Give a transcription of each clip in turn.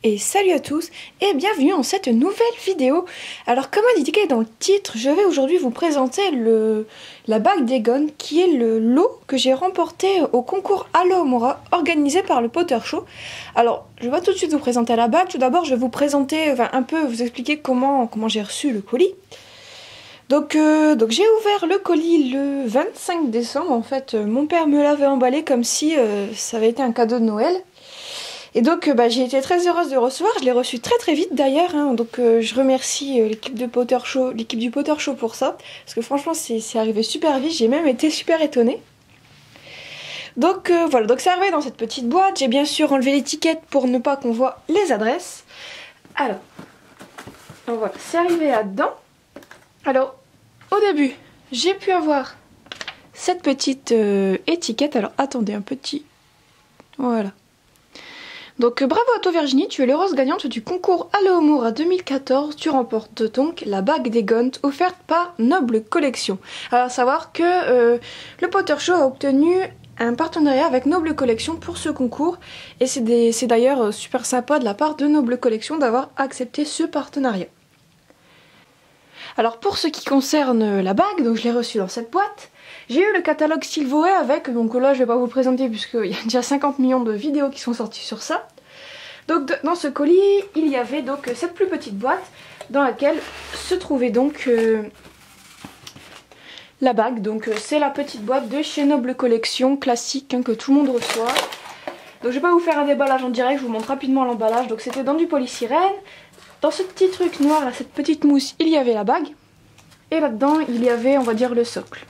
Et salut à tous et bienvenue dans cette nouvelle vidéo. Alors comme indiqué dans le titre, je vais aujourd'hui vous présenter la bague d'Egon qui est le lot que j'ai remporté au concours Alohomora organisé par le Potter Show. Alors je vais pas tout de suite vous présenter la bague, tout d'abord je vais vous présenter, un peu vous expliquer comment j'ai reçu le colis. Donc j'ai ouvert le colis le 25 décembre, en fait mon père me l'avait emballé comme si ça avait été un cadeau de Noël. Et donc j'ai été très heureuse de le recevoir, je l'ai reçu très vite d'ailleurs, hein. Donc je remercie l'équipe du Potter Show pour ça, parce que franchement c'est arrivé super vite, j'ai même été super étonnée. Donc voilà, donc c'est arrivé dans cette petite boîte, j'ai bien sûr enlevé l'étiquette pour ne pas qu'on voit les adresses. Alors, donc voilà, c'est arrivé là-dedans. Alors, au début, j'ai pu avoir cette petite étiquette, alors attendez un petit, voilà. Donc bravo à toi Virginie, tu es l'heureuse gagnante du concours Alohomora 2014. Tu remportes donc la bague d'Egon offerte par Noble Collection. Alors à savoir que le Potter Show a obtenu un partenariat avec Noble Collection pour ce concours. Et c'est d'ailleurs super sympa de la part de Noble Collection d'avoir accepté ce partenariat. Alors pour ce qui concerne la bague, donc je l'ai reçue dans cette boîte. J'ai eu le catalogue Silvoé avec, donc là je vais pas vous le présenter puisqu'il y a déjà 50 millions de vidéos qui sont sorties sur ça. Donc dans ce colis, il y avait donc cette plus petite boîte dans laquelle se trouvait donc la bague. Donc c'est la petite boîte de chez Noble Collection, classique, hein, que tout le monde reçoit. Donc je vais pas vous faire un déballage en direct, je vous montre rapidement l'emballage. Donc c'était dans du polystyrène. Dans ce petit truc noir, là, cette petite mousse, il y avait la bague. Et là-dedans, il y avait, on va dire, le socle.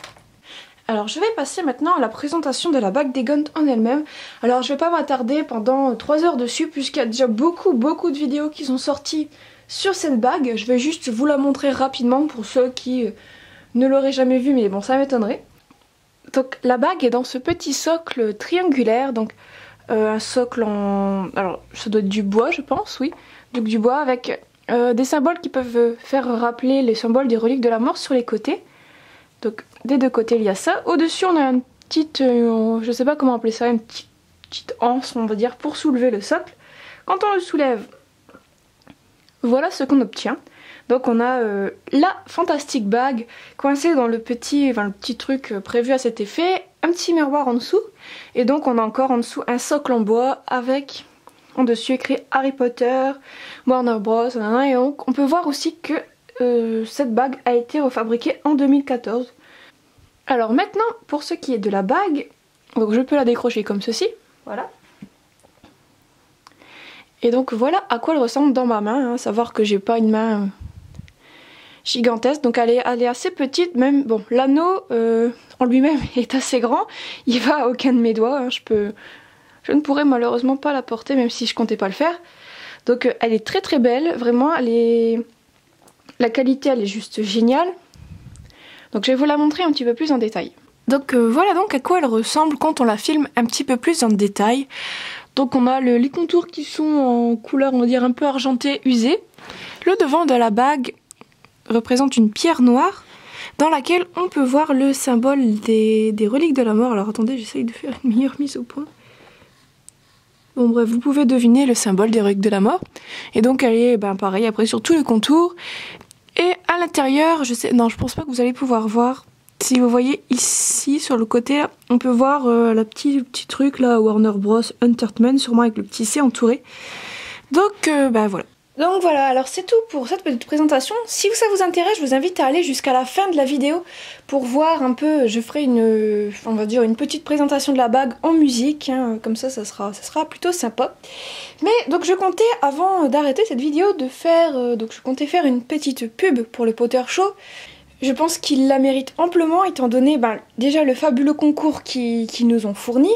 Alors je vais passer maintenant à la présentation de la bague d'Egon en elle-même. Alors je vais pas m'attarder pendant 3 heures dessus puisqu'il y a déjà beaucoup de vidéos qui sont sorties sur cette bague. Je vais juste vous la montrer rapidement pour ceux qui ne l'auraient jamais vue, mais bon ça m'étonnerait. Donc la bague est dans ce petit socle triangulaire, donc un socle en... alors ça doit être du bois je pense, oui. Donc du bois avec des symboles qui peuvent faire rappeler les symboles des reliques de la mort sur les côtés. Donc des deux côtés il y a ça. Au-dessus on a une petite, je sais pas comment appeler ça, une petite anse on va dire pour soulever le socle. Quand on le soulève, voilà ce qu'on obtient. Donc on a la fantastique bague coincée dans le petit truc prévu à cet effet, un petit miroir en dessous. Et donc on a encore en dessous un socle en bois avec en dessus écrit Harry Potter, Warner Bros. Et donc on peut voir aussi que cette bague a été refabriquée en 2014. Alors maintenant, pour ce qui est de la bague, donc je peux la décrocher comme ceci, voilà. Et donc voilà à quoi elle ressemble dans ma main, hein, savoir que j'ai pas une main gigantesque, donc elle est assez petite, même, bon, l'anneau en lui-même est assez grand, il va à aucun de mes doigts, hein, je ne pourrais malheureusement pas la porter, même si je comptais pas le faire. Donc elle est très belle, vraiment, la qualité elle est juste géniale. Donc je vais vous la montrer un petit peu plus en détail. Donc voilà donc à quoi elle ressemble quand on la filme un petit peu plus en détail. Donc on a les contours qui sont en couleur on va dire un peu argentée usée. Le devant de la bague représente une pierre noire dans laquelle on peut voir le symbole des reliques de la mort. Alors attendez, j'essaye de faire une meilleure mise au point. Bon bref, vous pouvez deviner le symbole des reliques de la mort. Et donc elle est pareil après sur tout le contour. Et à l'intérieur, je pense pas que vous allez pouvoir voir. Si vous voyez ici sur le côté, on peut voir le petit truc là, Warner Bros. Entertainment, sûrement avec le petit C entouré. Donc voilà. Donc voilà, alors c'est tout pour cette petite présentation. Si ça vous intéresse, je vous invite à aller jusqu'à la fin de la vidéo pour voir un peu, je ferai on va dire une petite présentation de la bague en musique, hein, comme ça sera plutôt sympa. Mais donc je comptais, avant d'arrêter cette vidéo, je comptais faire une petite pub pour le Potter Show. Je pense qu'ils la méritent amplement étant donné déjà le fabuleux concours qu'ils nous ont fourni.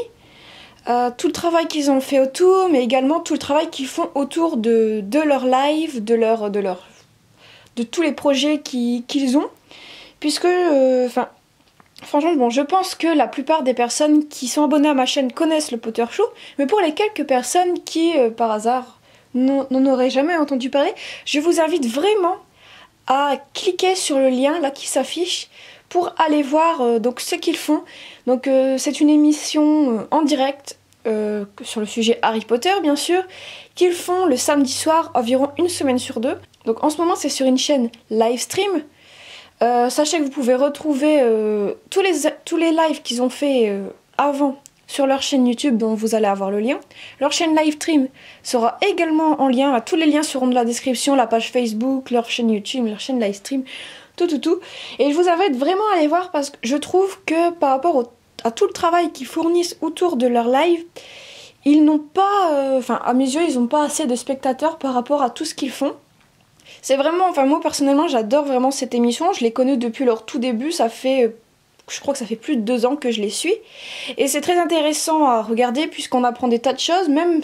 Tout le travail qu'ils ont fait autour, mais également tout le travail qu'ils font autour de leur live, de tous les projets qu'ils ont, puisque, franchement, bon, je pense que la plupart des personnes qui sont abonnées à ma chaîne connaissent le Potter Show, mais pour les quelques personnes qui, par hasard, n'en auraient jamais entendu parler, je vous invite vraiment à cliquer sur le lien là qui s'affiche pour aller voir donc ce qu'ils font. Donc c'est une émission en direct sur le sujet Harry Potter bien sûr, qu'ils font le samedi soir environ une semaine sur deux. Donc en ce moment c'est sur une chaîne livestream. Sachez que vous pouvez retrouver tous les lives qu'ils ont fait avant sur leur chaîne YouTube dont vous allez avoir le lien. Leur chaîne livestream sera également en lien, tous les liens seront dans la description, la page Facebook, leur chaîne YouTube, leur chaîne livestream, tout. Et je vous invite vraiment à aller voir parce que je trouve que par rapport à tout le travail qu'ils fournissent autour de leur live, ils n'ont pas, enfin à mes yeux, ils n'ont pas assez de spectateurs par rapport à tout ce qu'ils font. C'est vraiment, enfin moi personnellement j'adore vraiment cette émission, je les connais depuis leur tout début, ça fait, je crois que ça fait plus de 2 ans que je les suis. Et c'est très intéressant à regarder puisqu'on apprend des tas de choses, même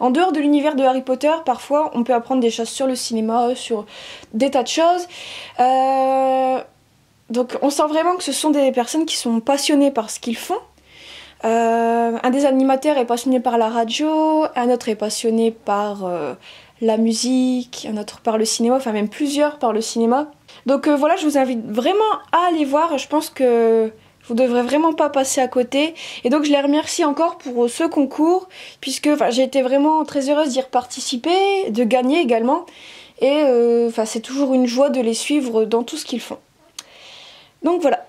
en dehors de l'univers de Harry Potter, parfois on peut apprendre des choses sur le cinéma, sur des tas de choses. Donc on sent vraiment que ce sont des personnes qui sont passionnées par ce qu'ils font. Un des animateurs est passionné par la radio, un autre est passionné par la musique, un autre par le cinéma, enfin même plusieurs par le cinéma. Donc voilà, je vous invite vraiment à aller voir, je pense que vous devrez vraiment pas passer à côté. Et donc je les remercie encore pour ce concours, puisque j'ai été vraiment très heureuse d'y participer, de gagner également. Et c'est toujours une joie de les suivre dans tout ce qu'ils font. Donc voilà.